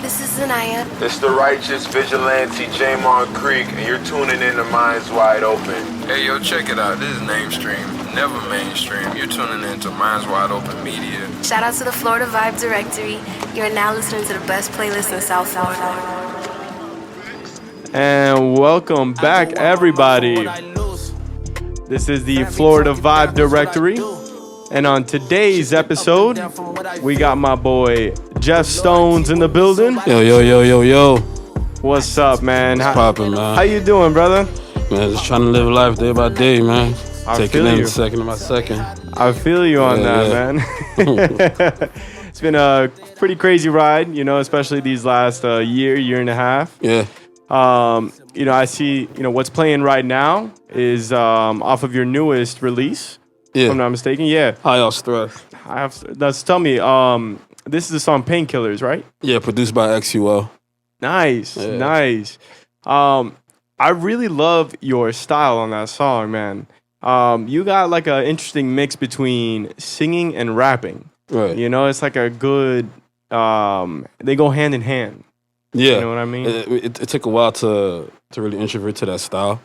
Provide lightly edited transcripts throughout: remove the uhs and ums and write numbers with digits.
This is Zanaya. It's the righteous vigilante Jamon Creek, and you're tuning in to Minds Wide Open. Hey, yo, check it out. This is Namestream, never mainstream. You're tuning in to Minds Wide Open Media. Shout out to the Florida Vibe Directory. You're now listening to the best playlist in South Florida. And welcome back, everybody. This is the Florida Vibe Directory. And on today's episode, we got my boy Jeff Stones in the building. Yo. What's up, man? What's poppin', man? How you doing, brother? Man, just trying to live life day by day, man. Taking feel it you. second by second. I feel you on that, man. It's been a pretty crazy ride, especially these last year and a half. Yeah. I see, what's playing right now is off of your newest release. Yeah. If I'm not mistaken. Yeah. High off stress. Tell me, this is the song Painkillers, right? Yeah, produced by XUL. Nice. I really love your style on that song, man. You got like an interesting mix between singing and rapping. Right. It's like a good, they go hand in hand. Yeah. You know what I mean? It took a while to really introvert to that style.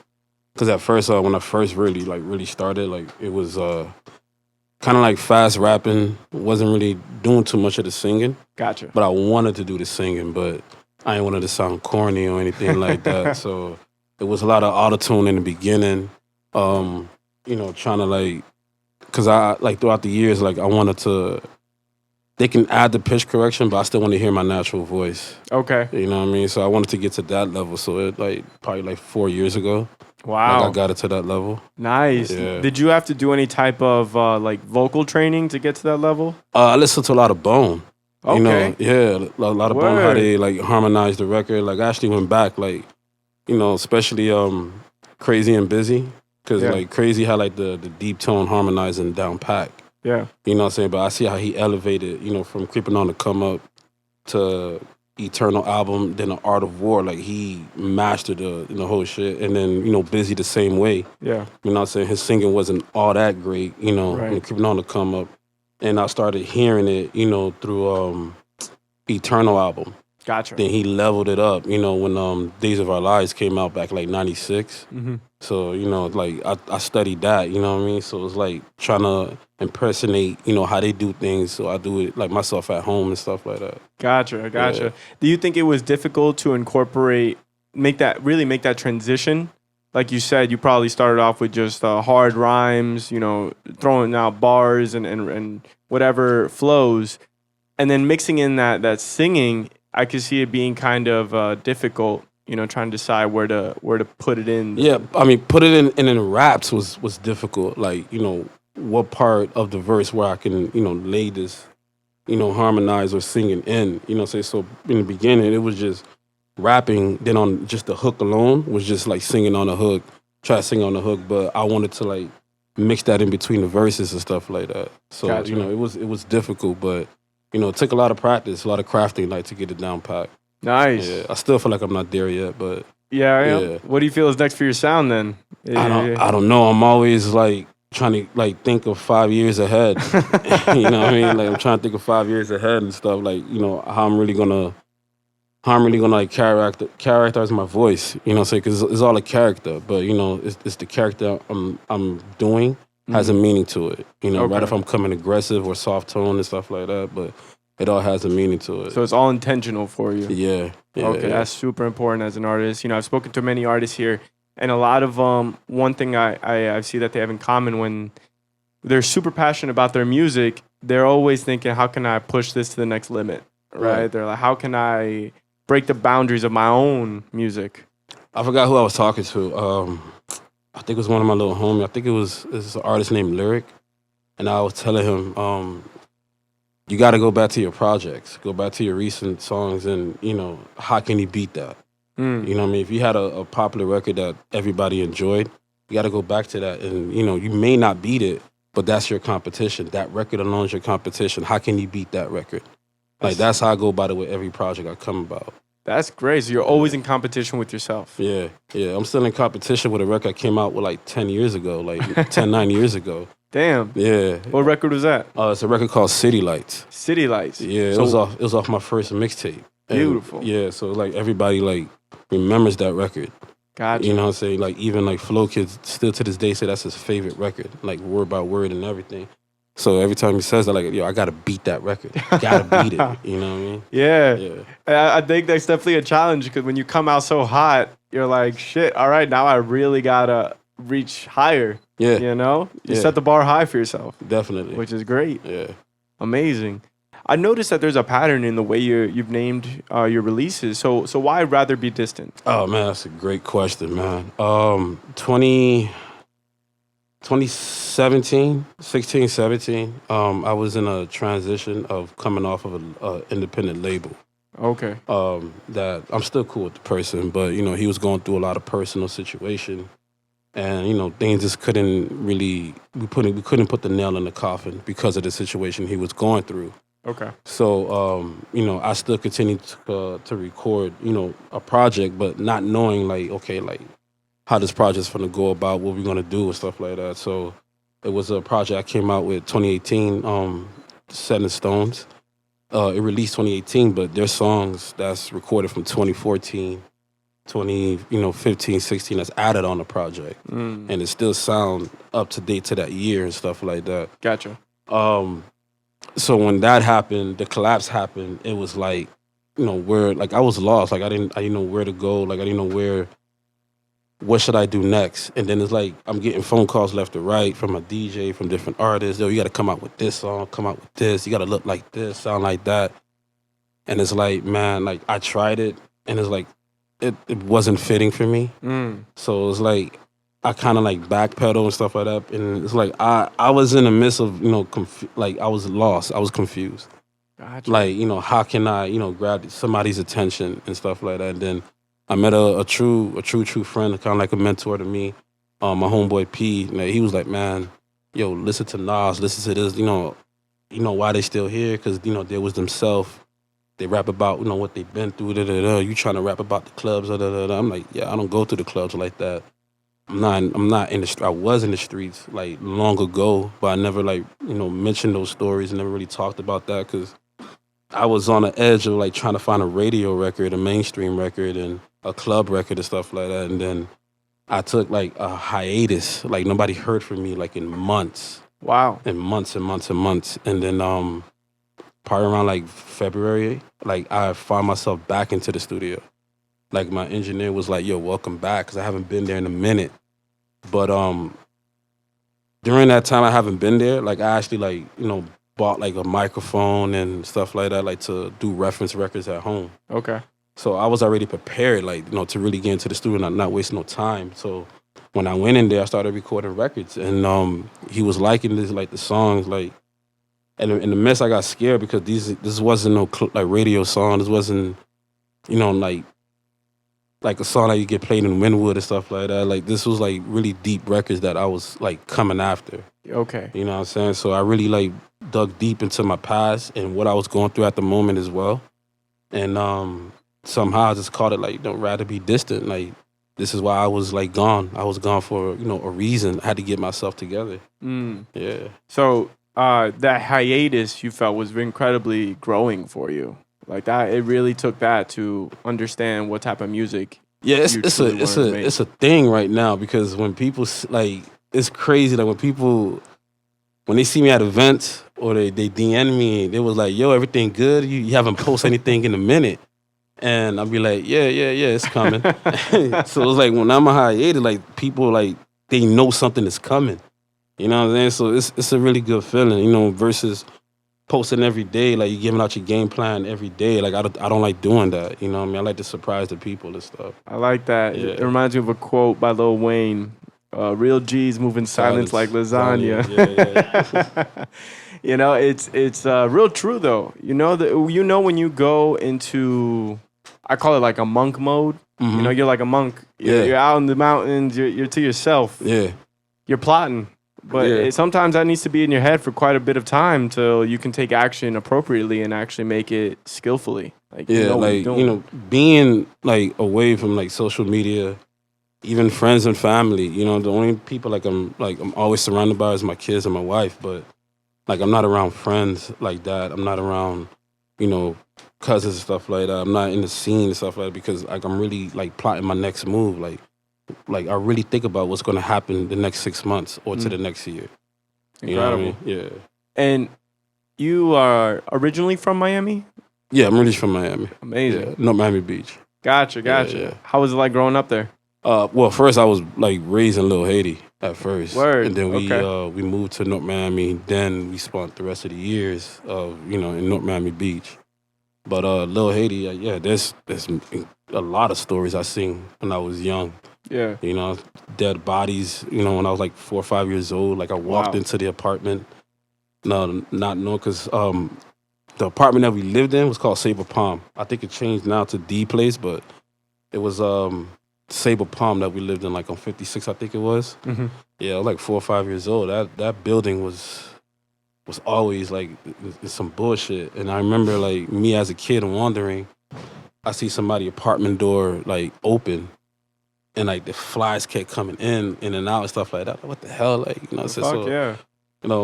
Because at first, when I first really started, it was kind of like fast rapping. Wasn't really doing too much of the singing. Gotcha. But I wanted to do the singing, but I didn't want it to sound corny or anything like that. So it was a lot of auto-tune in the beginning. Trying to because I throughout the years, I wanted to. They can add the pitch correction, but I still want to hear my natural voice. Okay. You know what I mean? So I wanted to get to that level. So it probably 4 years ago. Wow. I got it to that level. Nice. Yeah. Did you have to do any type of vocal training to get to that level? I listened to a lot of Bone. Okay. A lot of Bone, how they harmonize the record. I actually went back, especially Crazy and Busy. Because Crazy had the deep tone harmonizing down pack. Yeah. You know what I'm saying? But I see how he elevated, from Creeping on the Come Up to Eternal album, then the Art of War. He mastered the whole shit. And then, Busy the same way. Yeah. You know what I'm saying? His singing wasn't all that great, Right. when Creeping on the Come Up. And I started hearing it, through Eternal album. Gotcha. Then he leveled it up, when Days of Our Lives came out back 96. Mm-hmm. So, I studied that, you know what I mean? So it was trying to impersonate, how they do things. So I do it myself at home and stuff like that. Gotcha. Yeah. Do you think it was difficult to make that transition? Like you said, you probably started off with just hard rhymes, throwing out bars and whatever flows. And then mixing in that singing, I could see it being kind of difficult. Trying to decide where to put it in. Yeah, I mean, put it in raps was difficult. What part of the verse where I can, lay this, harmonize or singing in. So in the beginning, it was just rapping. Then on just the hook alone was just singing on the hook, try to sing on the hook. But I wanted to mix that in between the verses and stuff like that. So, Gotcha. it was difficult, but, it took a lot of practice, a lot of crafting, to get it down packed. Nice. Yeah, I still feel like I'm not there yet, but Yeah. What do you feel is next for your sound then? I don't know. I'm always trying to think of 5 years ahead. You know what I mean? I'm trying to think of 5 years ahead and stuff. How I'm really gonna characterize my voice. Because it's all a character, but it's the character I'm doing has a meaning to it. Okay. Right if I'm coming aggressive or soft tone and stuff like that, but it all has a meaning to it. So it's all intentional for you. Yeah. Okay, that's super important as an artist. I've spoken to many artists here, and a lot of one thing I see that they have in common when they're super passionate about their music, they're always thinking, how can I push this to the next limit, right? They're like, how can I break the boundaries of my own music? I forgot who I was talking to. I think it was one of my little homies. I think it was an artist named Lyric, and I was telling him, you got to go back to your projects, go back to your recent songs, and, how can you beat that? You know what I mean? If you had a popular record that everybody enjoyed, you got to go back to that. And, you may not beat it, but that's your competition. That record alone is your competition. How can you beat that record? That's how I go about it with every project I come about. That's great. So you're always in competition with yourself. Yeah. I'm still in competition with a record I came out with 10 years ago, 9 years ago. Damn. Yeah. What record was that? It's a record called City Lights. City Lights. Yeah, it was off my first mixtape. And, Beautiful. yeah, so like everybody like remembers that record. Gotcha. You know what I'm saying? Like even like Flow Kids still to this day say that's his favorite record, like word by word and everything. So every time he says that, like, yo, I gotta beat that record. Gotta beat it. You know what I mean? Yeah. Yeah. I think that's definitely a challenge because when you come out so hot, you're like, shit, all right, now I really gotta reach higher. Yeah. You know? You Yeah. set the bar high for yourself, Definitely. which is great. Yeah. Amazing. I noticed that there's a pattern in the way you've named your releases. So why Rather Be Distant? Oh man, that's a great question, man. 2017, 16, 17, I was in a transition of coming off of an independent label. Okay. That I'm still cool with the person, but you know, he was going through a lot of personal situation. And you know, things just couldn't really we couldn't put the nail in the coffin because of the situation he was going through. Okay. So you know, I still continued to record, you know, a project, but not knowing like, okay, like how this project's gonna go about, what we're gonna do and stuff like that. So it was a project I came out with 2018, Set in Stones. It released 2018, but there's songs that's recorded from 2014. 15, 16 that's added on the project. And it still sound up to date to that year and stuff like that. Gotcha. So when that happened, the collapse happened, it was like, you know, where like I was lost. Like I didn't know where to go. Like I didn't know what should I do next? And then it's like I'm getting phone calls left or right from a DJ, from different artists. Yo, you gotta come out with this song, come out with this, you gotta look like this, sound like that. And it's like, man, like I tried it and it's like it wasn't fitting for me. So it's like I kind of like backpedal and stuff like that. And it's like I was in the midst of, you know, like I was lost. I was confused. Gotcha. Like, you know, how can I, you know, grab somebody's attention and stuff like that. And then I met a true friend, kind of like a mentor to me, my homeboy P. Like, he was like, man, yo, listen to Nas, listen to this. You know why they still here? Because, you know, they was themselves. They rap about, you know, what they've been through. You trying to rap about the clubs? I'm like, yeah, I don't go to the clubs like that. I'm not in the. I was in the streets like long ago, but I never like, you know, mentioned those stories and never really talked about that because I was on the edge of like trying to find a radio record, a mainstream record, and a club record and stuff like that. And then I took like a hiatus. Like nobody heard from me like in months. Wow. In months and months and months. And then probably around like February, like I found myself back into the studio. Like my engineer was like, yo, welcome back, because I haven't been there in a minute. But during that time I haven't been there, like I actually like, you know, bought like a microphone and stuff like that, like to do reference records at home. Okay. So I was already prepared, like, you know, to really get into the studio and not waste no time. So when I went in there, I started recording records, and he was liking this, like the songs, like. And in the mess, I got scared because this wasn't no like radio song. This wasn't, you know, like a song that you get played in Wynwood and stuff like that. Like this was like really deep records that I was like coming after. Okay. You know what I'm saying? So I really like dug deep into my past and what I was going through at the moment as well. And somehow I just called it like, you know, Rather Be Distant. Like this is why I was like gone. I was gone for, you know, a reason. I had to get myself together. Yeah. So that hiatus you felt was incredibly growing for you. Like that, it really took that to understand what type of music. Yeah, it's a thing right now because when people like, it's crazy. Like when they see me at events or they DM me, they was like, "Yo, everything good? You haven't posted anything in a minute." And I'll be like, yeah, it's coming. So it's like when I'm a hiatus, like people like they know something is coming. You know what I'm saying? So it's a really good feeling, you know, versus posting every day, like you're giving out your game plan every day. Like I don't like doing that. You know what I mean? I like to surprise the people and stuff. I like that. Yeah. It reminds me of a quote by Lil Wayne. Real G's move in silence like lasagna. Yeah. You know, it's real true though. You know when you go into, I call it like a monk mode. Mm-hmm. You know, you're like a monk. You're out in the mountains. You're to yourself. Yeah. You're plotting. But sometimes that needs to be in your head for quite a bit of time till you can take action appropriately and actually make it skillfully. Like, yeah, you know like, you know, being like away from like social media, even friends and family, you know, the only people I'm always surrounded by is my kids and my wife, but like I'm not around friends like that. I'm not around, you know, cousins and stuff like that. I'm not in the scene and stuff like that because like I'm really like plotting my next move. Like I really think about what's going to happen the next 6 months or to the next year. You know what I mean? Yeah. And you are originally from Miami? Yeah, I'm really from Miami. Amazing. Yeah, North Miami Beach. Gotcha. Yeah. How was it like growing up there? Well, first I was like raised in Little Haiti at first. Word. And then Okay. we moved to North Miami. Then we spent the rest of the years of, in North Miami Beach. But Little Haiti, there's a lot of stories I seen when I was young. Yeah. Dead bodies, when I was like 4 or 5 years old. Like I walked into the apartment, not knowing, because the apartment that we lived in was called Sabre Palm. I think it changed now to D Place, but it was Sabre Palm that we lived in, like on 56, I think it was. Mm-hmm. Yeah, I was like 4 or 5 years old. That building was always like some bullshit. And I remember like me as a kid wandering, I see somebody's apartment door like open, and like the flies kept coming in and out and stuff like that. Like, what the hell, like Yeah.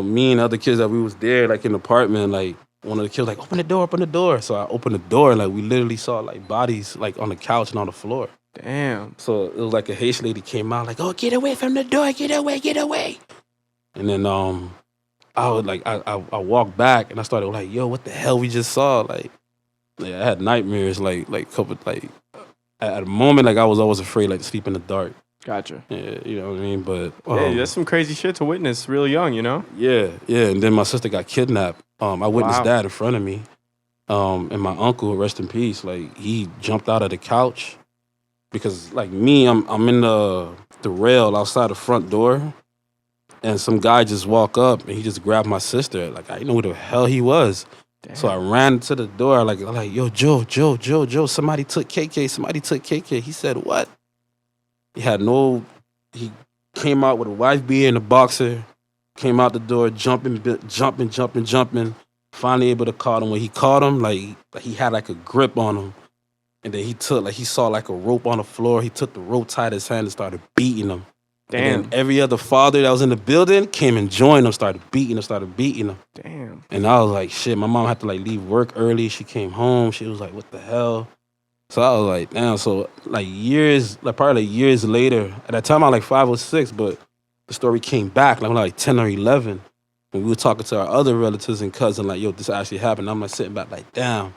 Me and other kids that we was there like in the apartment, like one of the kids like open the door. So I opened the door, and like we literally saw like bodies like on the couch and on the floor. Damn. So it was like a Haitian lady came out like, "Oh, get away from the door, get away." And then I was like, I walked back and I started like, yo, what the hell we just saw? Like I had nightmares, like couple like at a moment like I was always afraid like to sleep in the dark. Gotcha. Yeah, you know what I mean? But Hey, that's some crazy shit to witness real young, Yeah. And then my sister got kidnapped. I witnessed Wow. that in front of me. And my uncle, rest in peace, like he jumped out of the couch because like me, I'm in the rail outside the front door, and some guy just walked up and he just grabbed my sister. Like I didn't know who the hell he was. Damn. So I ran to the door like yo, Joe, somebody took KK. He said, what? He came out with a wife beater and a boxer, came out the door, jumping, finally able to caught him. When he caught him, like he had like a grip on him. And then he saw like a rope on the floor. He took the rope, tied his hand, and started beating him. Damn. And then every other father that was in the building came and joined him, started beating him. Damn. And I was like, shit, my mom had to like leave work early. She came home. She was like, what the hell? So I was like, damn. So like probably years later, at that time I was like 5 or 6, but the story came back like 10 or 11. When we were talking to our other relatives and cousins, like, yo, this actually happened. I'm like sitting back like, damn,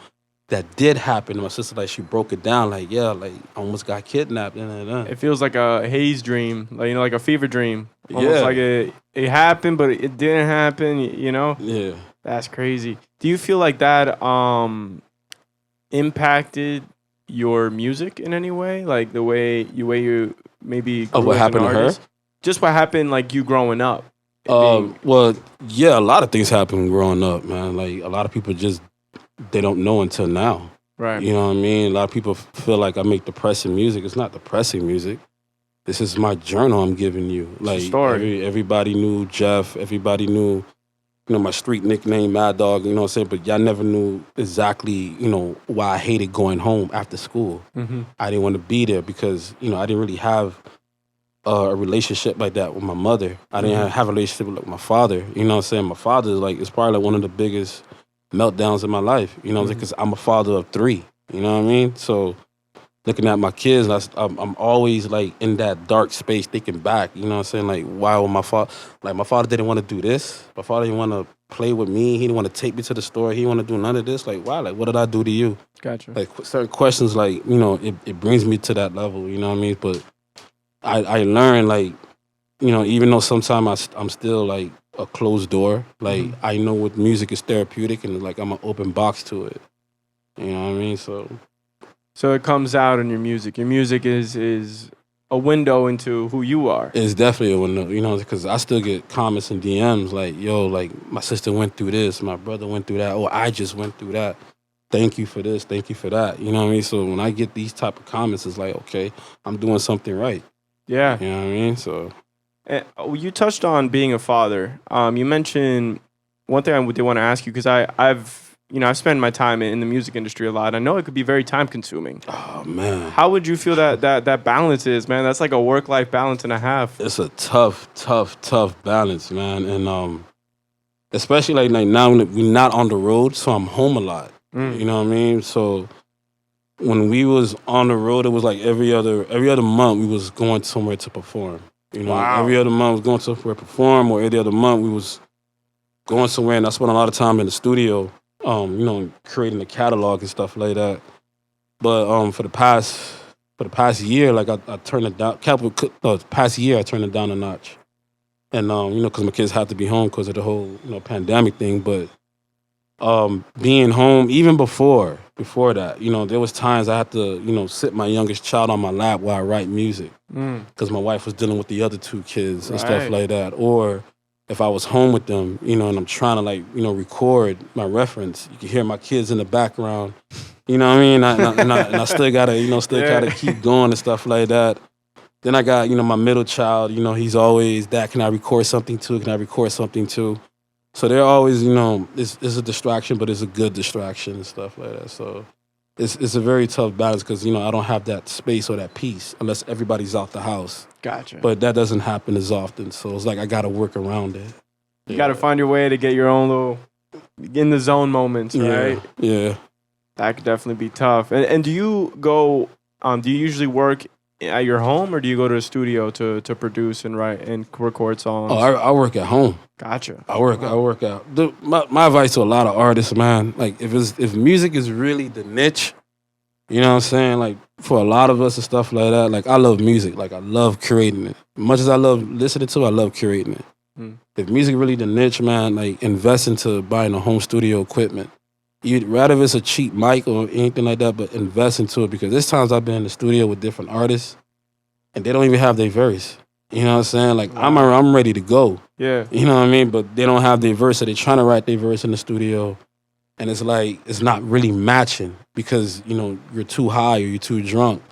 that did happen. And my sister, like, she broke it down like, yeah, like I almost got kidnapped. It feels like a haze dream, like like a fever dream. Almost Yeah. like it happened, but it didn't happen. Yeah. That's crazy. Do you feel like that impacted your music in any way? Like the way you maybe grew what as an happened to her? artist? Just what happened, like you growing up. Well, yeah, a lot of things happened growing up, man. Like a lot of people they don't know until now. Right. You know what I mean? A lot of people feel like I make depressing music. It's not depressing music. This is my journal I'm giving you. a Like story. everybody knew Jeff. Everybody knew, my street nickname, Mad Dog. You know what I'm saying? But y'all never knew exactly, why I hated going home after school. Mm-hmm. I didn't want to be there because, I didn't really have a relationship like that with my mother. I didn't have a relationship with my father. You know what I'm saying? My father is probably like one of the biggest meltdowns in my life. You know what I'm saying? Because I'm a father of 3. You know what I mean? So looking at my kids, I'm always like in that dark space thinking back. You know what I'm saying? Like, why would my father, my father didn't want to do this. My father didn't want to play with me. He didn't want to take me to the store. He didn't want to do none of this. Like, why? Like, what did I do to you? Gotcha. Like, certain questions, like, it brings me to that level. You know what I mean? But I learned, like, even though sometimes I'm still like a closed door, like I know with music is therapeutic and like I'm an open box to it. You know what I mean? So it comes out in your music. Your music is a window into who you are. It's definitely a window, because I still get comments and DMs like, yo, like my sister went through this, my brother went through that, or I just went through that. Thank you for this, thank you for that. You know what I mean? So when I get these type of comments, it's like, okay, I'm doing something right. Yeah. You know what I mean? So you touched on being a father. You mentioned one thing I did want to ask you because I've spent my time in the music industry a lot. I know it could be very time consuming. Oh man, how would you feel that balance is, man? That's like a work-life balance and a half. It's a tough balance, man. And especially like now we're not on the road, so I'm home a lot. You know what I mean? So when we was on the road, it was like every other month we was going somewhere to perform. You know, Wow. every other month was going somewhere to perform, or every other month we was going somewhere, and I spent a lot of time in the studio, you know, creating the catalog and stuff like that. But for the past year, like I turned it down. Past year I turned it down a notch, and you know, because my kids had to be home because of the whole pandemic thing. But being home, even before that, you know, there was times I had to sit my youngest child on my lap while I write music because my wife was dealing with the other two kids and stuff Right. like that, or if I was home with them, you know, and I'm trying to record my reference, you can hear my kids in the background. You know what I mean? And I still gotta, gotta keep going and stuff like that. Then I got, my middle child, he's always, Dad, can I record something too? Can I record something too? So they're always, it's a distraction, but it's a good distraction and stuff like that. So it's a very tough balance because, I don't have that space or that peace unless everybody's out the house. Gotcha. But that doesn't happen as often. So it's like I got to work around it. You got to find your way to get your own little in the zone moments, right? Yeah. That could definitely be tough. And do you go, do you usually work at your home or do you go to a studio to produce and write and record songs? Oh, I work at home. Gotcha. I work out. My advice to a lot of artists, man, like if music is really the niche, you know what I'm saying? Like for a lot of us and stuff like that, like I love music. Like I love creating it. As much as I love listening to it, I love creating it. If music really the niche, man, like invest into buying a home studio equipment. You'd rather if it's a cheap mic or anything like that, but invest into it because there's times I've been in the studio with different artists and they don't even have their verse. You know what I'm saying? Like I'm ready to go. Yeah. You know what I mean? But they don't have their verse, so they're trying to write their verse in the studio. And it's like, it's not really matching because, you're too high or you're too drunk.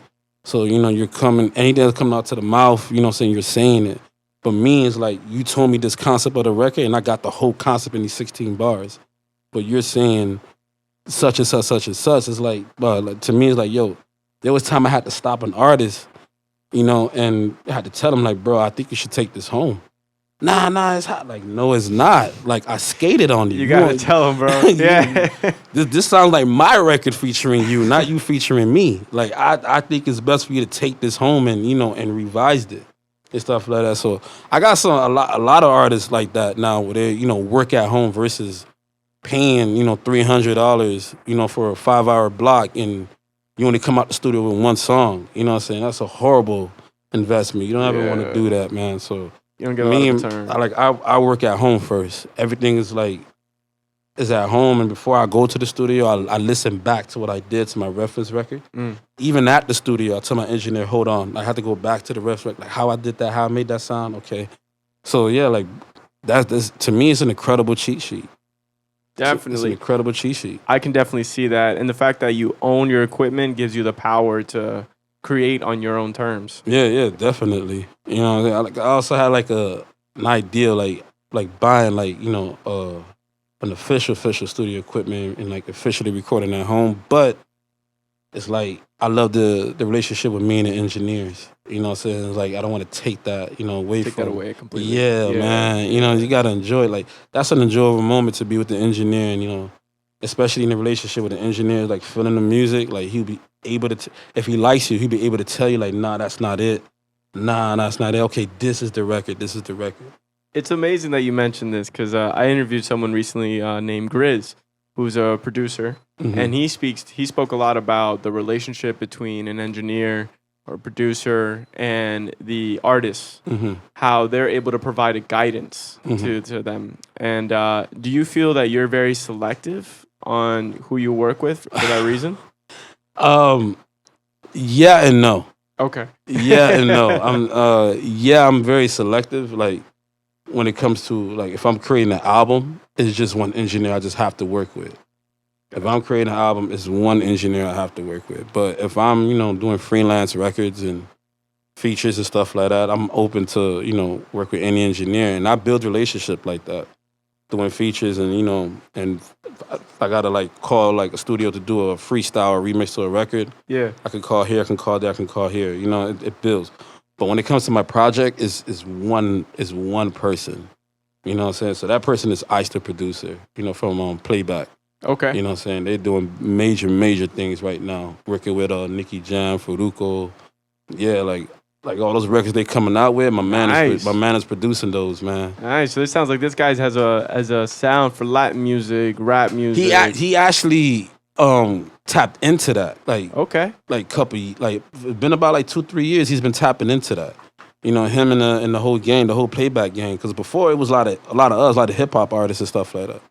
So, you're coming, anything that's coming out to the mouth, saying you're saying it. But me, it's like, you told me this concept of the record and I got the whole concept in these 16 bars. But you're saying such and such, such and such. It's like, to me, it's like, yo, there was time I had to stop an artist, and I had to tell him, like, bro, I think you should take this home. Nah, it's hot. Like, no, it's not. Like, I skated on you. You gotta tell him, bro. Yeah. This sounds like my record featuring you, not you featuring me. Like, I think it's best for you to take this home and, and revise it and stuff like that. So I got a lot of artists like that now where they, work at home versus paying, $300, for a 5-hour block and you only come out the studio with one song. You know what I'm saying? That's a horrible investment. You don't ever want to do that, man. So you don't get a lot of return. I work at home first. Everything is at home, and before I go to the studio, I listen back to what I did to my reference record. Even at the studio, I tell my engineer, hold on, I have to go back to the reference record, like how I did that, how I made that sound. Okay, so yeah, like that's to me, it's an incredible cheat sheet. Definitely. It's an incredible cheat sheet. I can definitely see that. And the fact that you own your equipment gives you the power to create on your own terms. Yeah, definitely. I also had like an idea, like buying an official studio equipment and like officially recording at home. But it's like I love the relationship with me and the engineers. You know what I'm saying? It's like I don't want to take that, away Take from that away completely. Yeah, man. You gotta enjoy it. Like that's an enjoyable moment to be with the engineer and, especially in the relationship with the engineer, like feeling the music, like he'll be able to if he likes you, he'll be able to tell you like, nah, that's not it. Nah, that's not it. Okay, this is the record. This is the record. It's amazing that you mentioned this because I interviewed someone recently named Grizz, who's a producer, and he spoke a lot about the relationship between an engineer or producer and the artist, how they're able to provide a guidance to them. And do you feel that you're very selective on who you work with for that reason? Yeah and no. Okay. Yeah and no. I'm very selective. Like when it comes to like if I'm creating an album, it's just one engineer I just have to work with. If I'm creating an album, it's one engineer I have to work with. But if I'm, doing freelance records and features and stuff like that, I'm open to, work with any engineer. And I build relationship like that, doing features and, and I got to like call like a studio to do a freestyle or remix to a record. Yeah. I can call here, I can call there, I can call here. It builds. But when it comes to my project, is one person. You know what I'm saying? So that person is Ice the producer, from Playback. Okay. You know what I'm saying? They're doing major things right now. Working with Nicky Jam, Faruko. Yeah, like all those records they coming out with. Nice. My man is producing those, man. Nice. So this sounds like this guy has a sound for Latin music, rap music. He actually tapped into that. Okay. It's been about like 2-3 years he's been tapping into that. You know, him and the whole gang, the whole playback gang. Because before it was a lot of hip hop artists and stuff like that.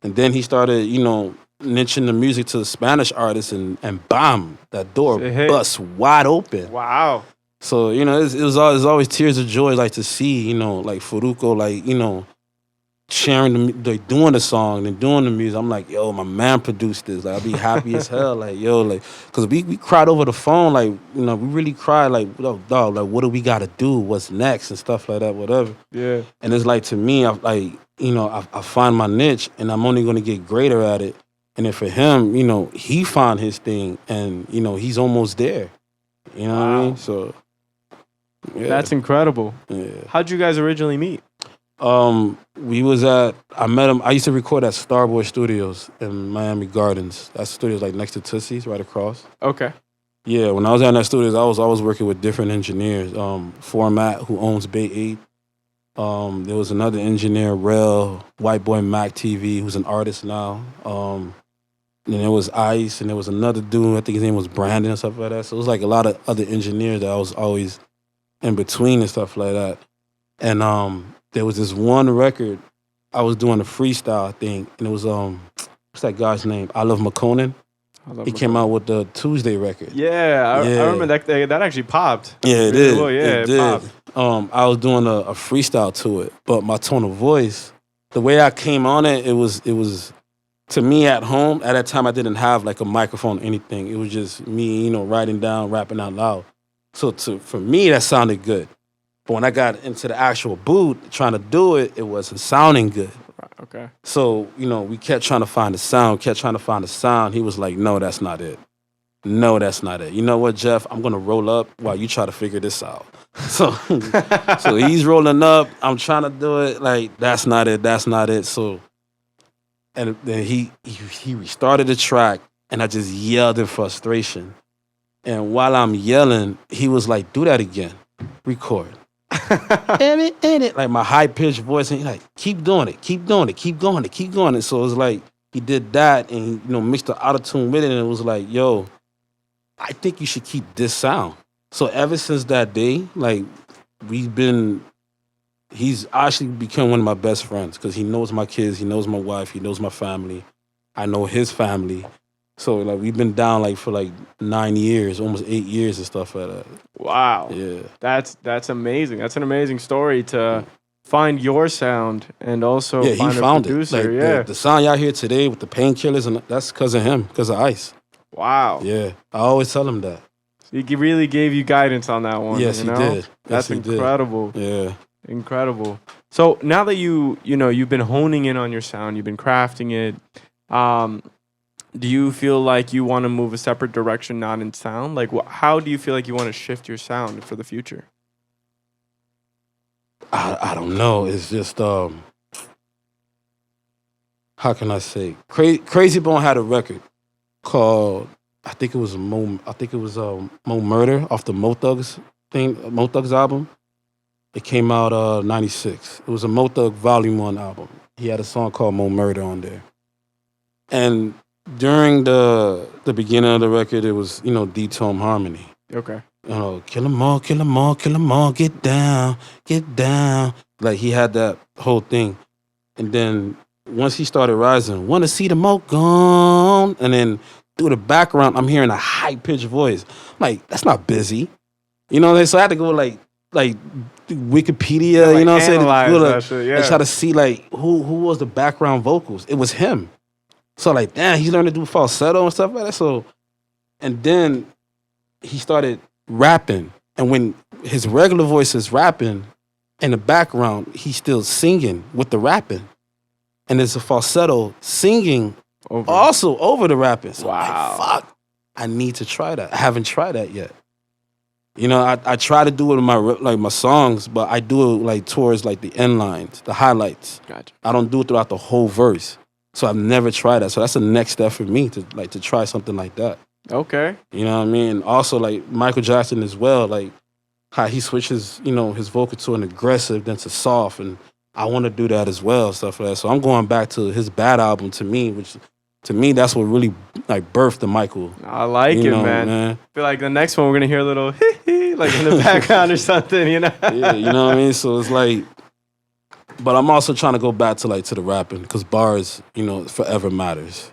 And then he started, you know, niching the music to Spanish artists, and bam, that door bust wide open. Wow. So, you know, it was always tears of joy, like to see, you know, like Faruko, like, you know, sharing like doing the song and doing the music. I'm like, yo, my man produced this. Like, I'll be happy as hell. Like, yo, like, cause we cried over the phone. Like, you know, we really cried. Like, oh, dog, like, what do we gotta do? What's next and stuff like that, whatever. Yeah. And it's like, to me, I find my niche, and I'm only gonna get greater at it. And then for him, you know, he found his thing, and you know, he's almost there. You know what I mean? So. Yeah. That's incredible. Yeah. How'd you guys originally meet? I met him. I used to record at Starboy Studios in Miami Gardens. That studio's like next to Tootsie's, right across. Okay. Yeah, when I was at that studios, I was always working with different engineers. Format, who owns Bay 8. There was another engineer, Rel, White Boy Mac TV, who's an artist now. And there was Ice, and there was another dude, I think his name was Brandon and stuff like that. So it was like a lot of other engineers that I was always in between and stuff like that. And there was this one record I was doing a freestyle thing, and it was what's that guy's name? I Love McConan. He came out with the Tuesday record. Yeah, I remember that actually popped. Yeah, it did. Well, yeah, it did. popped. I was doing a freestyle to it, but my tone of voice, the way I came on it was to me at home. At that time, I didn't have like a microphone or anything. It was just me, you know, writing down, rapping out loud. So for me, that sounded good. But when I got into the actual booth, trying to do it, it wasn't sounding good. Okay. So, you know, we kept trying to find the sound, He was like, no, that's not it. No, that's not it. You know what, Jeff? I'm going to roll up while you try to figure this out. So he's rolling up. I'm trying to do it. Like, that's not it. So, and then he restarted the track, and I just yelled in frustration. And while I'm yelling, he was like, do that again. Record. Like my high-pitched voice, and he's like, keep doing it. Keep going. So it was like, he did that, and he, you know, mixed the auto-tune with it, and it was like, yo, I think you should keep this sound. So ever since that day, like, he's actually become one of my best friends, because he knows my kids, he knows my wife, he knows my family. I know his family. So like we've been down like for like 9 years, almost 8 years and stuff like that. Wow. Yeah. That's amazing. That's an amazing story to find your sound and also find he a found producer. it. Like the sound y'all hear today with the Painkillers, and that's because of him, because of Ice. Wow. Yeah. I always tell him that. He really gave you guidance on that one. Yes, you know? he did. That's incredible. Yeah. Incredible. So now that you've been honing in on your sound, you've been crafting it, do you feel like you want to move a separate direction, not in sound? Like, how do you feel like you want to shift your sound for the future? I don't know. It's just how can I say? Crazy Bone had a record called I think it was Mo Murder off the Mo Thugs album. It came out 96. It was a Mo Thug Volume 1 album. He had a song called Mo Murder on there. And during the beginning of the record, it was, you know, D-tone harmony. Okay. You know, kill 'em all, kill 'em all, kill 'em all, get down, get down. Like, he had that whole thing. And then once he started rising, wanna see the mo gone. And then through the background, I'm hearing a high-pitched voice. I'm like, that's not busy. You know what I'm saying? So I had to go like Wikipedia, you know what I'm saying? And try to see like who was the background vocals. It was him. So like, damn, he learned to do falsetto and stuff like that. So, and then he started rapping. And when his regular voice is rapping, in the background, he's still singing with the rapping. And there's a falsetto singing also over the rapping. So wow. I'm like, fuck, I need to try that. I haven't tried that yet. You know, I try to do it in my songs, but I do it like towards like the end lines, the highlights. Gotcha. I don't do it throughout the whole verse. So I've never tried that. So that's the next step for me to try something like that. Okay. You know what I mean? And also like Michael Jackson as well, like how he switches, his vocal to an aggressive then to soft, and I want to do that as well, stuff like that. So I'm going back to his Bad album to me, which to me that's what really like birthed the Michael. I like it, man. I feel like the next one we're gonna hear a little like in the background or something, Yeah, you know what I mean? So it's like, but I'm also trying to go back to the rapping because bars, forever matters.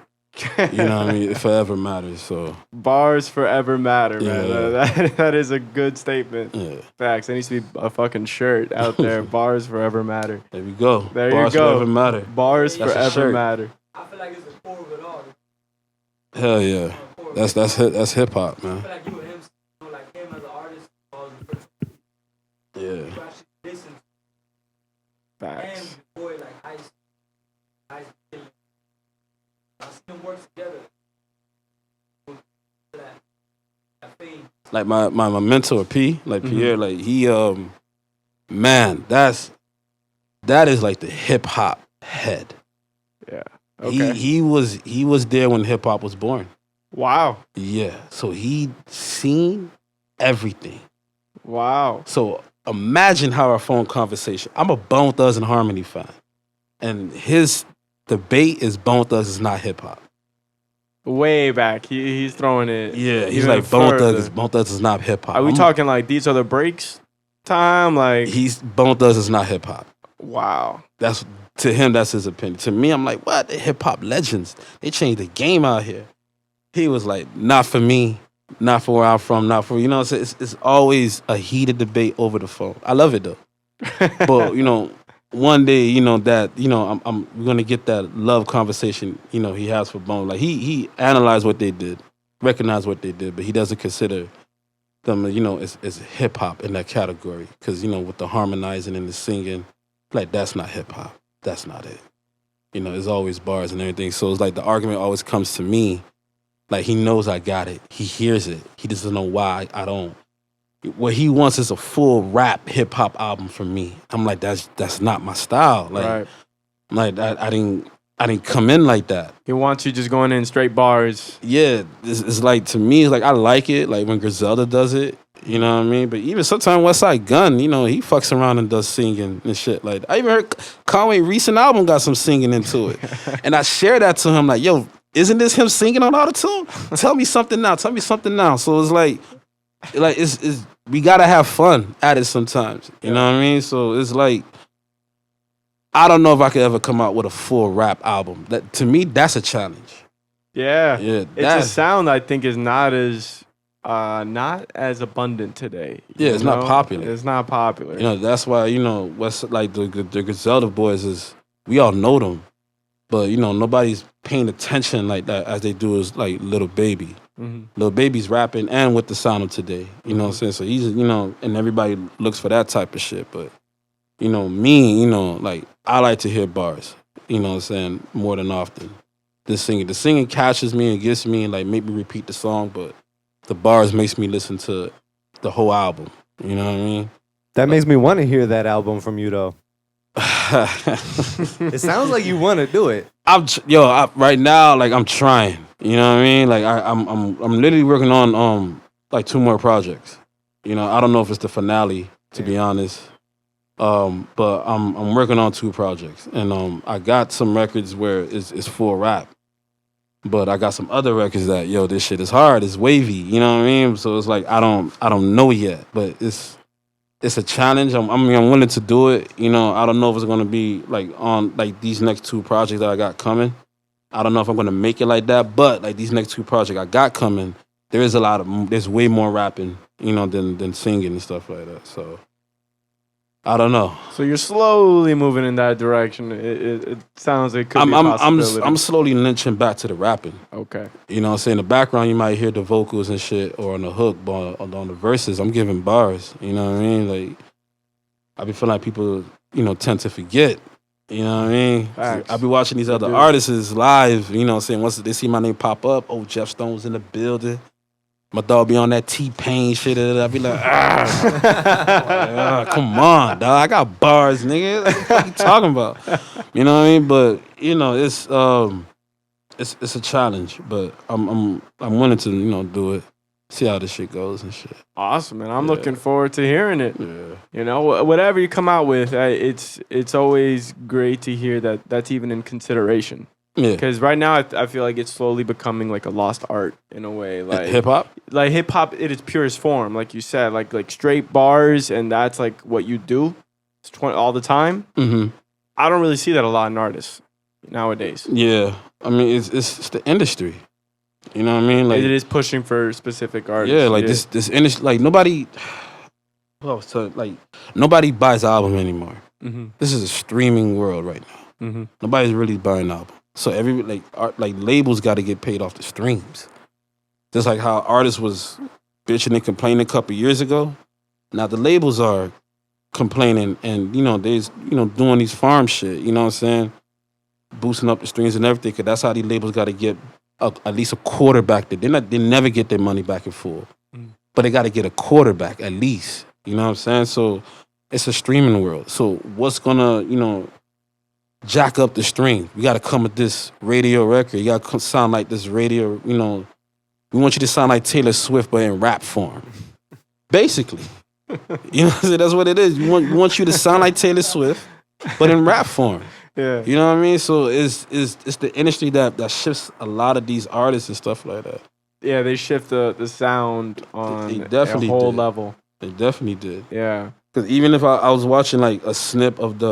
You know what I mean? It forever matters. So bars forever matter, man. Yeah. That is a good statement. Yeah. Facts. There needs to be a fucking shirt out there. Bars forever matter. There we go. There bars you go. Forever matter. Bars That's a forever shirt. matter. I feel like it's the core of it all. Hell yeah. That's hip hop, man. I feel like you and him, like him as an artist, Yeah. you actually listen Facts. and boy like Ice. I see them work together. That fame. Like my mentor P, like Pierre, like he man, that is like the hip hop head. Yeah. Okay. He was there when hip hop was born. Wow. Yeah. So he seen everything. Wow. So imagine how our phone conversation. I'm a Bone Thugs and Harmony fan. And his debate is Bone Thugs is not hip hop. Way back. He's throwing it. Yeah, he's even like Bone further. Thugs is not hip hop. Are we talking like these are the breaks time? Like Bone Thugs is not hip hop. wow. That's to him, that's his opinion. To me, I'm like, what? The hip hop legends. They changed the game out here. He was like, not for me, not for where I'm from, not for it's always a heated debate over the phone. I love it though. But one day, that we're gonna get that love conversation, he has for Bone. Like he analyzed what they did, recognized what they did, but he doesn't consider them, as hip hop in that category. Because, with the harmonizing and the singing, like that's not hip hop. That's not it. It's always bars and everything. So it's like the argument always comes to me. Like he knows I got it. He hears it. He doesn't know why I don't. What he wants is a full rap hip hop album from me. I'm like, that's not my style. Like, Right. like I didn't come in like that. He wants you just going in straight bars. Yeah, it's like to me, it's like I like it. Like when Griselda does it, you know what I mean. But even sometimes Westside Gunn, he fucks around and does singing and shit. Like I even heard Conway's recent album got some singing into it, and I shared that to him. Like, yo, isn't this him singing on autotune? Tell me something now. Tell me something now. So it's like it's we gotta have fun at it sometimes. You know what I mean? So it's like, I don't know if I could ever come out with a full rap album. That to me, that's a challenge. Yeah. Yeah, It's a sound I think is not as abundant today. Yeah, it's not popular. It's not popular. That's why what's like the Griselda boys is, we all know them, but nobody's paying attention like that as they do as like Little Baby. Mm-hmm. Little Baby's rapping and with the sound of today. You know what I'm saying? So he's and everybody looks for that type of shit. But me, like I like to hear bars. You know what I'm saying? More than often. The singing catches me and gets me and like make me repeat the song, but the bars makes me listen to the whole album. You know what I mean? That makes me want to hear that album from you, though. It sounds like you want to do it. Right now, like I'm trying. You know what I mean? Like I'm literally working on like 2 more projects. I don't know if it's the finale, to be honest. But I'm working on 2 projects, and I got some records where it's full rap. But I got some other records that, this shit is hard, it's wavy, you know what I mean? So it's like I don't know yet, but it's a challenge. I'm willing to do it. I don't know if it's gonna be like on like these next 2 projects that I got coming. I don't know if I'm gonna make it like that, but like these next 2 projects I got coming, there's way more rapping, than singing and stuff like that. So I don't know. So you're slowly moving in that direction. It sounds like it could be a possibility. I'm slowly lynching back to the rapping. Okay. You know what I'm saying? In the background, you might hear the vocals and shit, or on the hook, but on the verses, I'm giving bars. You know what I mean? Like, I be feeling like people, tend to forget. You know what I mean? Facts. I be watching these other artists live, saying once they see my name pop up, oh, Jeff Stone was in the building. My dog be on that T-Pain shit. I'd be like, come on, dog. I got bars, nigga. What the fuck you talking about? You know what I mean? But you know, it's a challenge. But I'm willing to do it. See how this shit goes and shit. Awesome, man. I'm looking forward to hearing it. Yeah. You know, whatever you come out with, it's always great to hear that that's even in consideration. Yeah. Because right now, I feel like it's slowly becoming like a lost art in a way. Like Hip hop? Like hip hop in its purest form, like you said, like straight bars, and that's like what you do all the time. Mm-hmm. I don't really see that a lot in artists nowadays. Yeah. I mean, it's the industry. You know what I mean? Like It is pushing for specific artists. yeah, like this industry. Like nobody. Well, so like nobody buys album anymore. Mm-hmm. This is a streaming world right now. Mm-hmm. Nobody's really buying album. So every like labels got to get paid off the streams. Just like how artists was bitching and complaining a couple years ago. Now the labels are complaining and they's doing these farm shit. You know what I'm saying? Boosting up the streams and everything. Cause that's how these labels got to get at least a quarter back. They never get their money back in full, but they got to get a quarter back at least. You know what I'm saying? So it's a streaming world. So what's gonna jack up the stream? You got to come with this radio record. You got to sound like this radio. We want you to sound like Taylor Swift, but in rap form. Basically, you know what I'm saying? That's what it is. We want you to sound like Taylor Swift, but in rap form. Yeah. You know what I mean? So it's the industry that shifts a lot of these artists and stuff like that. Yeah, they shift the sound on They definitely a whole did. level. They definitely did. Yeah. Because even if I was watching like a snip of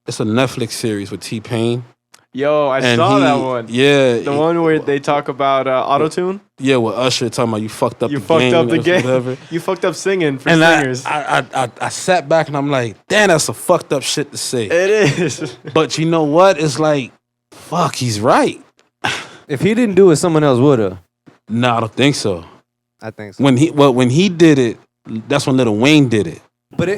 it's a Netflix series with T-Pain. Yo, I and saw that one. Yeah. The one where they talk about autotune. Yeah, with Usher talking about you fucked up You the fucked game. up the game. Whatever. You fucked up singing for And singers. I sat back and I'm like, damn, that's some fucked up shit to say. It is. But you know what? It's like, fuck, he's right. If he didn't do it, someone else would have. No, I don't think so. I think so. When he did it, that's when Lil Wayne did it. But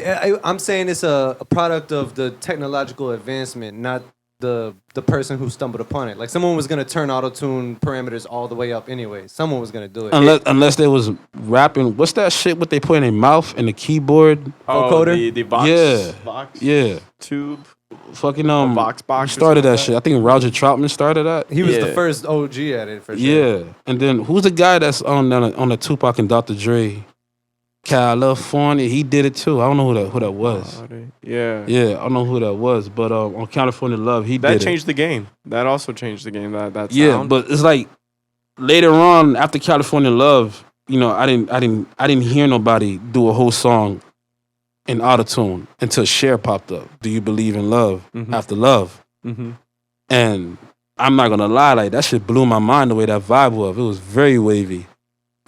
I'm saying it's a product of the technological advancement, not the person who stumbled upon it. Like someone was gonna turn auto-tune parameters all the way up anyway. Someone was gonna do it. Unless they was rapping. What's that shit? What they put in their mouth and the keyboard? Vocoder? The Vox. Yeah. Vox Yeah. tube. Fucking Vox box. who started that shit. I think Roger Troutman started that. He was Yeah. the first OG at it for sure. Yeah. And then who's the guy that's on the Tupac and Dr. Dre? California. He did it too. I don't know who that was. Yeah. Yeah, I don't know who that was. But on California Love, he That did changed the game. That also changed the game. That it. Yeah, sound. but it's like later on after California Love, I didn't hear nobody do a whole song in autotune until Cher popped up. Do you believe in love after love? Mm-hmm. And I'm not gonna lie, like that shit blew my mind the way that vibe was. It was very wavy.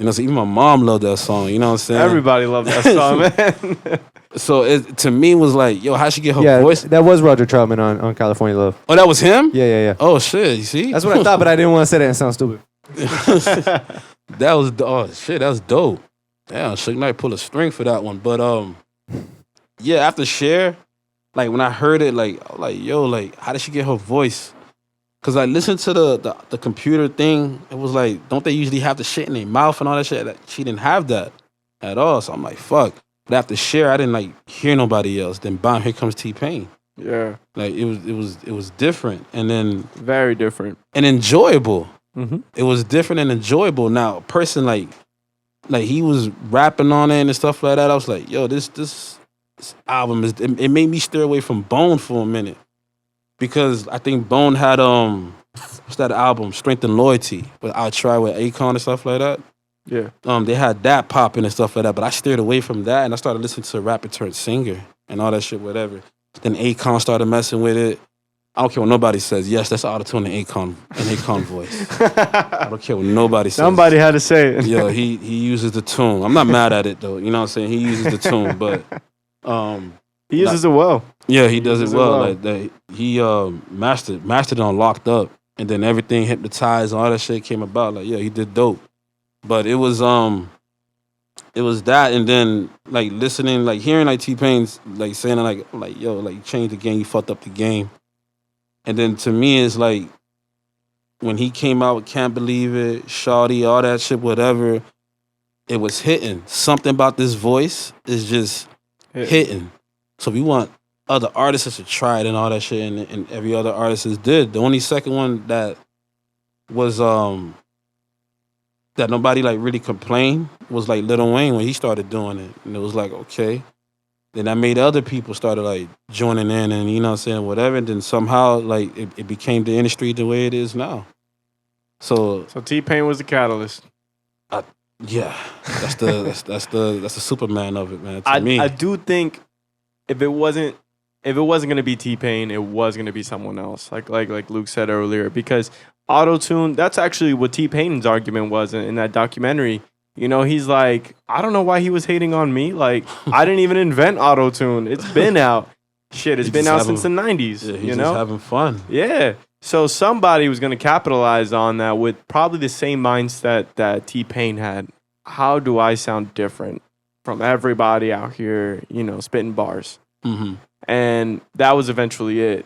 So even my mom loved that song. You know what I'm saying? Everybody loved that song, man. So it to me was like, yo, how she get her Yeah, voice? that was Roger Troutman on California Love. Oh, that was him? Yeah. Oh shit, you see? That's what I thought, but I didn't want to say that and sound stupid. That was that was dope. Damn, Suge Knight pulled a string for that one. But yeah, after Cher, like when I heard it, like yo, like how did she get her voice? Cause I listened to the computer thing. It was like, don't they usually have the shit in their mouth and all that shit? That she didn't have that at all. So I'm like, fuck. But after Cher, I didn't like hear nobody else. Then bam, here comes T-Pain. Yeah. Like it was different, and then Very different. and enjoyable. Mm-hmm. It was different and enjoyable. Now, a person like he was rapping on it and stuff like that. I was like, yo, this album it made me steer away from Bone for a minute. Because I think Bone had what's that album, Strength and Loyalty, with I Try with Akon and stuff like that. Yeah. They had that popping and stuff like that, but I steered away from that and I started listening to rapper turned singer and all that shit, whatever. Then Akon started messing with it. I don't care what nobody says. Yes, that's auto-tune in Akon voice. I don't care what nobody says. Somebody had to say it. Yeah, he uses the tune. I'm not mad at it though. You know what I'm saying? He uses the tune, but He uses it well. yeah, he does it does it well. well. Like that, he mastered on Locked Up, and then everything Hypnotized, all that shit came about. Like, yeah, he did dope. But it was that, and then like listening, like hearing like T-Pain's like saying like yo, like you changed the game, you fucked up the game. And then to me it's like when he came out with Can't Believe It, Shawty, all that shit, whatever, it was hitting. Something about this voice is just hitting. So we want other artists to try it and all that shit, and every other artist did. The only second one that was that nobody like really complained was like Lil Wayne when he started doing it, and it was like, okay. Then that made other people started like joining in, and you know what I'm saying, whatever. And then somehow like it became the industry the way it is now. So T-Pain was the catalyst. Yeah, that's the Superman of it, man. To me, I do think if it wasn't gonna be T-Pain, it was gonna be someone else. Like Luke said earlier, because auto-tune, that's actually what T-Pain's argument was in that documentary. You know, he's like, I don't know why he was hating on me. Like, I didn't even invent auto-tune. It's been out. Shit, it's been out since the 90s. Yeah, he's you just know? having fun. Yeah. So somebody was going to capitalize on that with probably the same mindset that T-Pain had. How do I sound different from everybody out here, you know, spitting bars? Mm-hmm. And that was eventually it.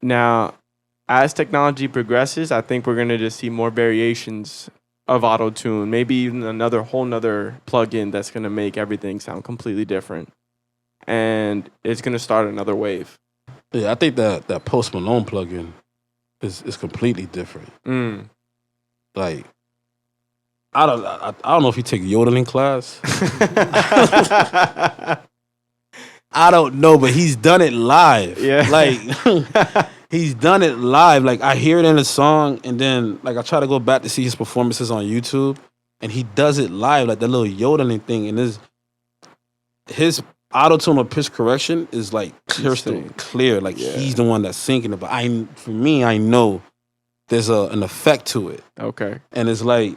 Now, as technology progresses, I think we're going to just see more variations of auto-tune, maybe even another whole nother plugin that's going to make everything sound completely different. And it's going to start another wave. Yeah, I think that Post Malone plugin is completely different. Like, I don't know if he take yodeling class. I don't know, but he's done it live. Yeah. Like, he's done it live. Like, I hear it in the song, and then, like, I try to go back to see his performances on YouTube, and he does it live, like, that little yodeling thing. And his auto-tune or pitch correction is, like, crystal clear. Like, he's the one that's singing it. But for me, I know there's an effect to it. Okay. And it's like,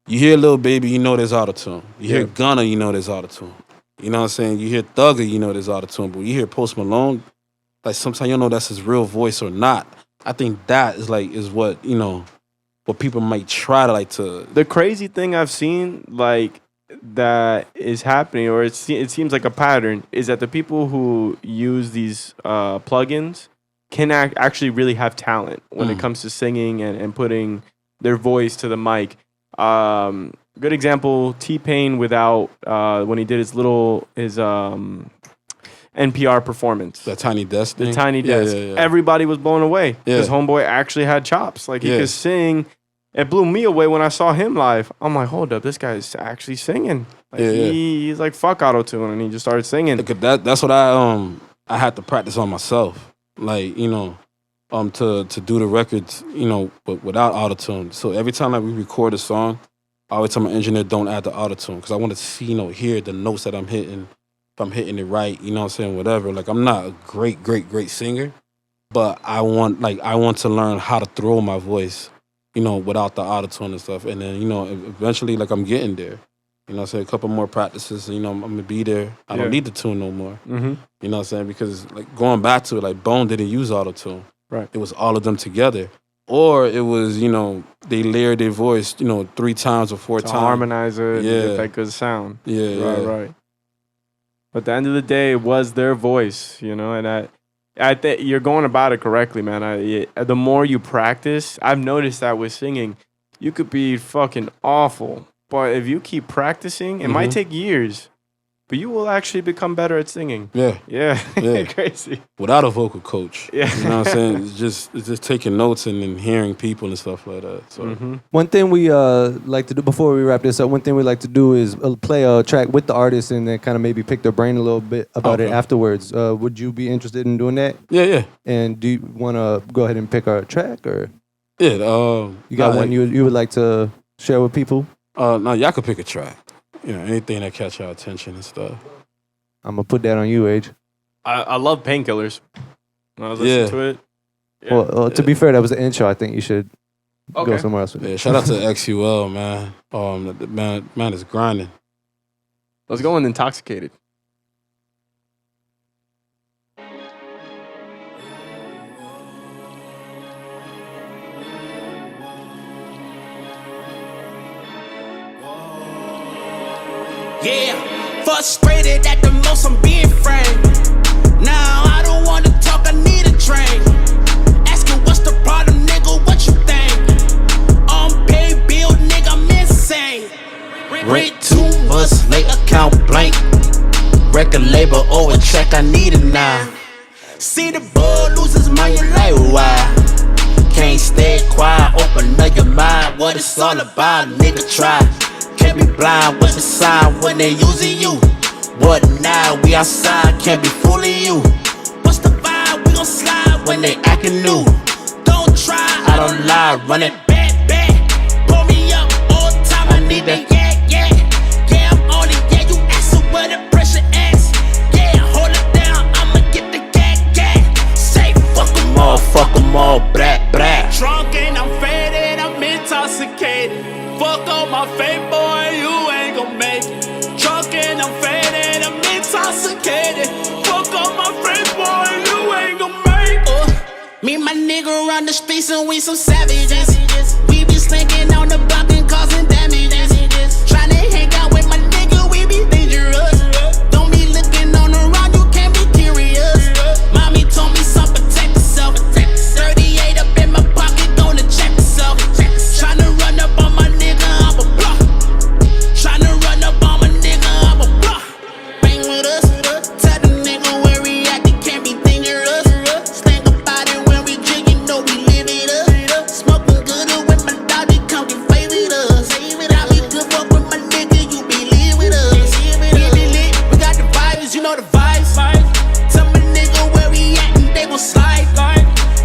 you hear Lil Baby, you know there's auto-tune. You hear Gunna, you know there's auto-tune. You know what I'm saying? You hear Thugger, you know there's auto-tune. But you hear Post Malone, like sometimes you don't know that's his real voice or not. I think that is what, you know, what people might try to like to. The crazy thing I've seen, like, that is happening, or it seems like a pattern, is that the people who use these plugins can actually really have talent when it comes to singing and putting their voice to the mic. Good example, T-Pain without when he did his NPR performance. That Tiny Desk thing? The Tiny Desk. Yeah. Everybody was blown away because Homeboy actually had chops. Like, he could sing. It blew me away when I saw him live. I'm like, hold up, this guy's actually singing. Like, he's like, fuck auto-tune, and he just started singing. That's what I had to practice on myself. Like, you know, to do the records, you know, without auto-tune. So every time we record a song, I always tell my engineer, don't add the auto-tune, because I want to see, you know, hear the notes that I'm hitting, if I'm hitting it right, you know what I'm saying, whatever. Like, I'm not a great singer, but I want to learn how to throw my voice, you know, without the auto-tune and stuff. And then, you know, eventually, like, I'm getting there. You know what I'm saying? A couple more practices, you know, I'm going to be there. I don't need the tune no more. Mm-hmm. You know what I'm saying? Because, like, going back to it, like, Bone didn't use auto-tune. Right. It was all of them together. Or it was, you know, they layered their voice, you know, 3 times or 4 to times. harmonize it and get that good sound. Right. But at the end of the day, it was their voice, you know, and I think you're going about it correctly, man. The more you practice, I've noticed that with singing, you could be fucking awful, but if you keep practicing, it might take years, but you will actually become better at singing. Yeah. Crazy. Without a vocal coach. Yeah. You know what I'm saying? It's just taking notes and then hearing people and stuff like that. So One thing we like to do before we wrap this up, one thing we like to do is play a track with the artist and then kind of maybe pick their brain a little bit about it afterwards. Would you be interested in doing that? Yeah. And do you want to go ahead and pick our track, or yeah? You got one you would like to share with people? No, y'all could pick a track. You know, anything that catch your attention and stuff. I'm gonna put that on you, Age. I love Painkillers. When I was listening to it. Yeah. Well, to be fair, that was the intro. I think you should go somewhere else with it. Yeah, shout out to XUL, man. The man is grinding. Let's go in Intoxicated. Yeah, frustrated at the most, I'm being frank. Now I don't wanna talk, I need a drink. Asking what's the problem, nigga, what you think? Rent 2 months late, account blank. Record label over track, I need it now. See the boy lose his mind, you like why? Can't stay quiet, open up your mind. What it's all about, nigga try. Can't be blind, what's the sign when they using you? What now, we outside, can't be fooling you. What's the vibe, we gon' slide when they acting new. Don't try, I don't lie, run it back, back. Pull me up all the time, I need that. Yeah, yeah, I'm on it, yeah, you asking where the pressure is. Yeah, hold it down, I'ma get the gag. Say fuck them all, brat, brat. Drunk and I'm faded, I'm intoxicated. Fuck on my fate, boy, you ain't gon' make it. Drunk and I'm faded, I'm intoxicated. Fuck on my fate, boy, you ain't gon' make it. Me and my nigga run the streets and we some savages. We be slinking on the block and causing damages. Tryna hang out with my nigga, we be dangerous. Don't be looking on around, you can't be curious. Mommy told me son, protect yourself. 38 up in my pocket, gonna check yourself. Tryna run up on my nigga, I'm a bluff. Tryna run up on my nigga, I'm a bluff. Bang with us, tell the nigga where we at, they can't be dangerous. Think about it when we drink, you know we live it up. Smoking good with my dog, they come get fade with us. I be good fuck with my nigga, you be live with us. We be lit, we got the vibes, you know the vibes. Tell my nigga where we at and they gon' slide.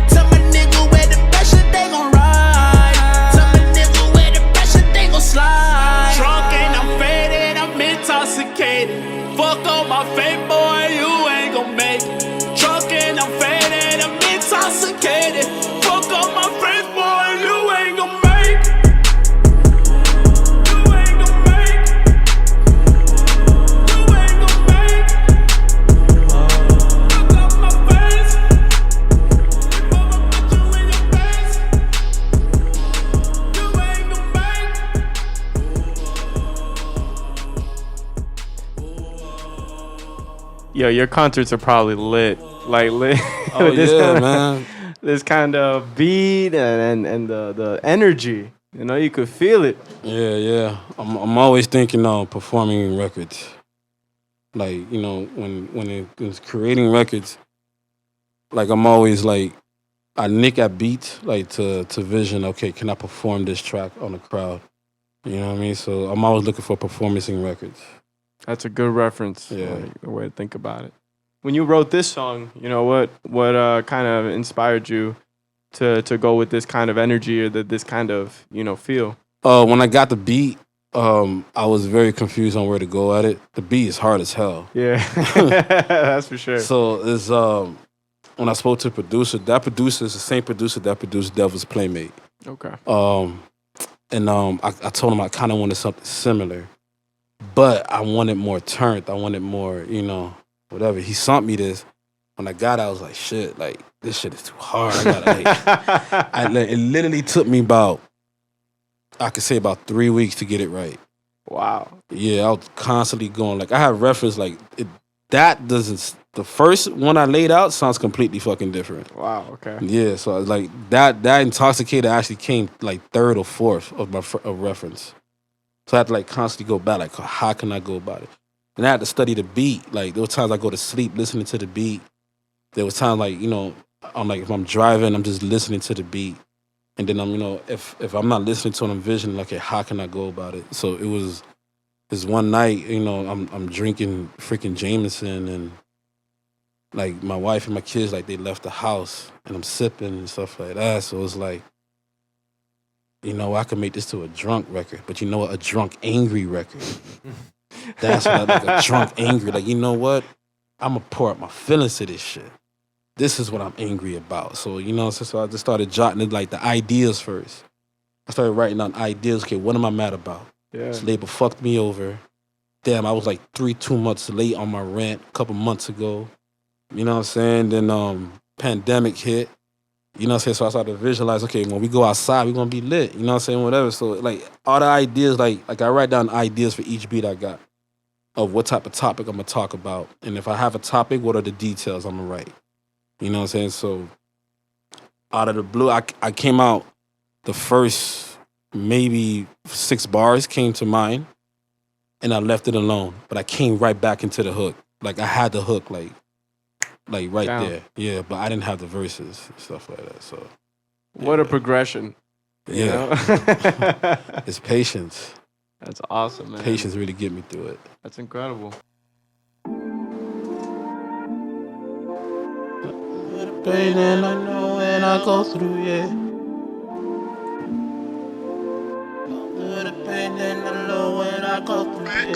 Tell my nigga where the pressure they gon' ride. Tell my nigga where the pressure they gon' slide. Drunk and I'm faded, I'm intoxicated. Fuck on my fate, boy, you ain't gon' make it. Drunk and I'm faded, I'm intoxicated. Fuck on my fate, boy, you ain't gon' make it. You ain't gon' make it. You ain't gon' make it. Look up my face. Before I put you in your face. You ain't gon' make it. Yo, your concerts are probably lit. Like lit. Oh yeah, man. This kind of beat and the energy. You know, you could feel it. Yeah. I'm always thinking of performing records. Like, you know, when it's creating records, like I'm always like I nick at beats, like to vision, okay, can I perform this track on the crowd? You know what I mean? So I'm always looking for performing records. That's a good reference. Yeah. Like, the way to think about it. When you wrote this song, you know, what kind of inspired you to go with this kind of energy or this kind of, you know, feel? When I got the beat, I was very confused on where to go at it. The beat is hard as hell. Yeah, that's for sure. So it's when I spoke to the producer, that producer is the same producer that produced Devil's Playmate. Okay. I told him I kind of wanted something similar, but I wanted more turned. I wanted more, you know, whatever. He sent me this. When I got it, I was like, shit, like, this shit is too hard. It literally took me about 3 weeks to get it right. Wow. Yeah, I was constantly going. Like, I have reference, like, the first one I laid out sounds completely fucking different. Wow, okay. Yeah, so I was like, that Intoxicated actually came, like, third or fourth of my reference. So I had to, like, constantly go back, like, how can I go about it? And I had to study the beat. Like, there were times I go to sleep listening to the beat. There was times, like, you know, if I'm driving, I'm just listening to the beat. And then I'm, you know, if I'm not listening to it, I'm visioning, like, okay, how can I go about it? So it was this one night, you know, I'm drinking freaking Jameson, and, like, my wife and my kids, like, they left the house, and I'm sipping and stuff like that. So it was like, you know, I could make this to a drunk record, but you know what? A drunk, angry record. That's what I like, a drunk, angry. Like, you know what? I'm going to pour out my feelings to this shit. This is what I'm angry about. So, you know, so I just started jotting like the ideas first. I started writing down ideas. Okay, what am I mad about? Yeah. This label fucked me over. Damn, I was like 2 months late on my rent a couple months ago. You know what I'm saying? Then pandemic hit. You know what I'm saying? So I started to visualize, okay, when we go outside, we're going to be lit. You know what I'm saying? Whatever. So, like, all the ideas, like I write down ideas for each beat I got of what type of topic I'm going to talk about. And if I have a topic, what are the details I'm going to write? You know what I'm saying? So out of the blue, I came out, the first maybe 6 bars came to mind. and I left it alone. But I came right back into the hook. Like I had the hook, like right Down. there. Yeah, but I didn't have the verses and stuff like that. So What a progression. You yeah, know? it's patience. That's awesome, man. Patience really get me through it. That's incredible. Pain and I know when I go through, yeah. The pain and I know when I go through, yeah.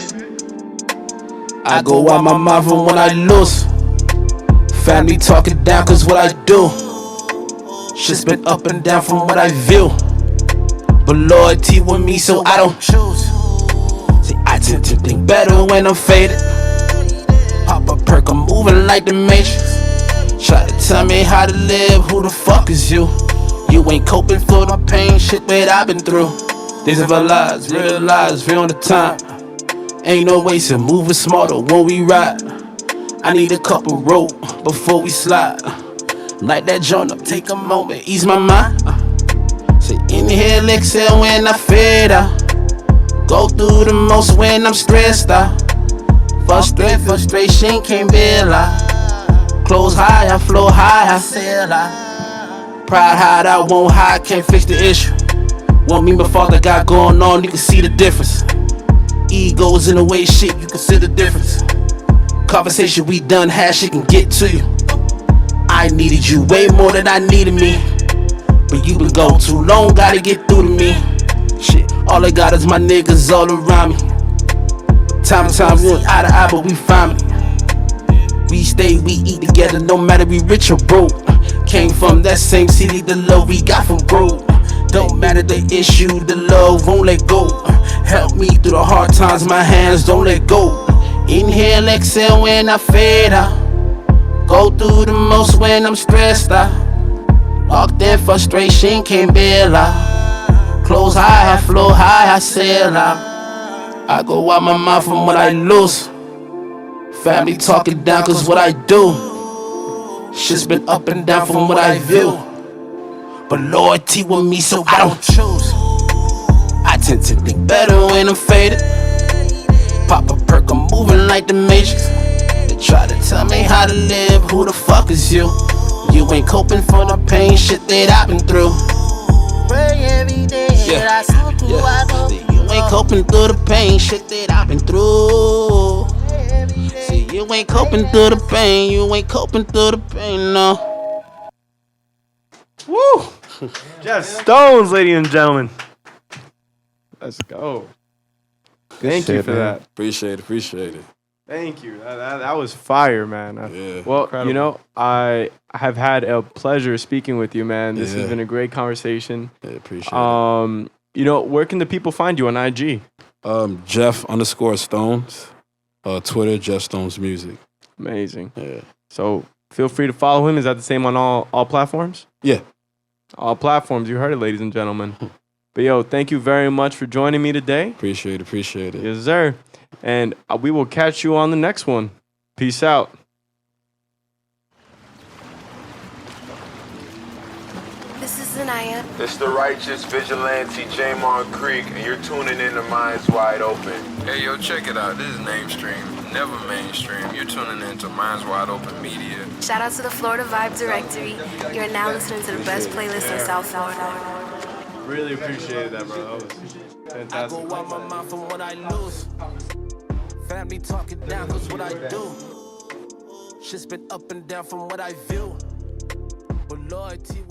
I go out my mouth from when I lose. Family talking down cause what I do. Shit's been up and down from what I view. But loyalty with me so I don't choose. See, I tend to think better when I'm faded. Pop a perk, I'm moving like the Matrix. Try to tell me how to live, who the fuck is you? You ain't coping for the pain, shit that I've been through. These are our lives, real on the time. Ain't no wasting, moving smarter when we ride. I need a couple rope before we slide. Light that joint up, take a moment, ease my mind. Say inhale, exhale when I fade out. Go through the most when I'm stressed out. Frustration can't be lie. Close high, I flow high, I sail high. Pride hide, I won't hide, can't fix the issue. What me my father got going on, you can see the difference. Egos in the way shit, you can see the difference. Conversation we done had, shit can get to you. I needed you way more than I needed me. But you been gone too long, gotta get through to me. Shit, all I got is my niggas all around me. Time to time, we ain't eye to eye, but we family. We stay, we eat together, no matter we rich or broke. Came from that same city, the love we got from broke. Don't matter the issue, the love won't let go. Help me through the hard times, my hands don't let go. Inhale, exhale when I fade out. Go through the most when I'm stressed out. Locked in frustration, can't bail out. Close high, I flow high, I sail out. I go out my mouth from what I lose. Family talking down cause what I do. Shit's been up and down from what I view. But loyalty with me so I don't choose. I tend to think better when I'm faded. Pop a perk, I'm moving like the Matrix. They try to tell me how to live, who the fuck is you? You ain't coping for the pain, shit that I've been through. Pray every day that I you ain't coping through the pain, shit that I've been through. See, you ain't coping through the pain, you ain't coping through the pain, no. Woo! Jeff Stones, ladies and gentlemen. Let's go. Thank you for that. Appreciate it. Thank you. That was fire, man. Yeah. Well, Incredible. you know, I have had a pleasure speaking with you, man. This has Yeah. been a great conversation. Yeah, appreciate it. You know, where can the people find you on IG? Jeff_Stones. Twitter, Jeff Stones Music. Amazing. Yeah. So feel free to follow him. Is that the same on all platforms? Yeah. All platforms. You heard it, ladies and gentlemen. But yo, thank you very much for joining me today. Appreciate it. Yes, sir. And we will catch you on the next one. Peace out. This is Zanaya. It's the righteous vigilante Jamon Creek, and you're tuning in to Minds Wide Open. Hey, yo, check it out. This is Namestream, never mainstream. You're tuning into Minds Wide Open Media. Shout out to the Florida Vibe Directory. You're now listening to the best playlist in South Florida. Really appreciated that, bro. That was I fantastic. go out my mouth from what I lose. Family talking down cause what I do. Shit's been up and down from what I view. But loyalty